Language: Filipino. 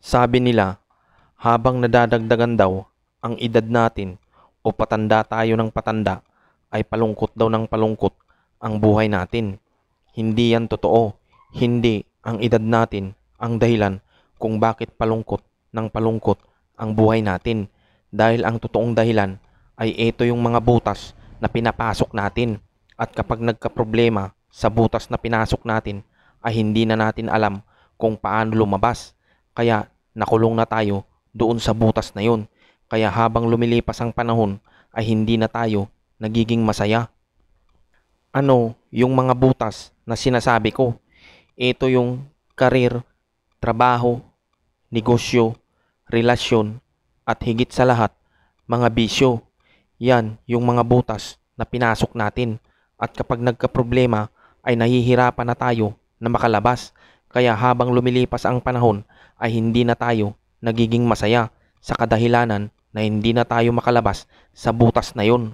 Sabi nila, habang nadadagdagan daw ang edad natin o patanda tayo ng patanda, ay palungkot daw ng palungkot ang buhay natin. Hindi yan totoo. Hindi ang edad natin ang dahilan kung bakit palungkot ng palungkot ang buhay natin. Dahil ang totoong dahilan ay ito yung mga butas na pinapasok natin. At kapag nagkaproblema sa butas na pinasok natin, ay hindi na natin alam kung paano lumabas. Kaya nakulong na tayo doon sa butas na yun. Kaya habang lumilipas ang panahon ay hindi na tayo nagiging masaya. Ano yung mga butas na sinasabi ko? Ito yung karir, trabaho, negosyo, relasyon, at higit sa lahat, mga bisyo. Yan yung mga butas na pinasok natin. At kapag nagkaproblema ay nahihirapan na tayo na makalabas. Kaya habang lumilipas ang panahon ay hindi na tayo nagiging masaya sa kadahilanan na hindi na tayo makalabas sa butas na yun.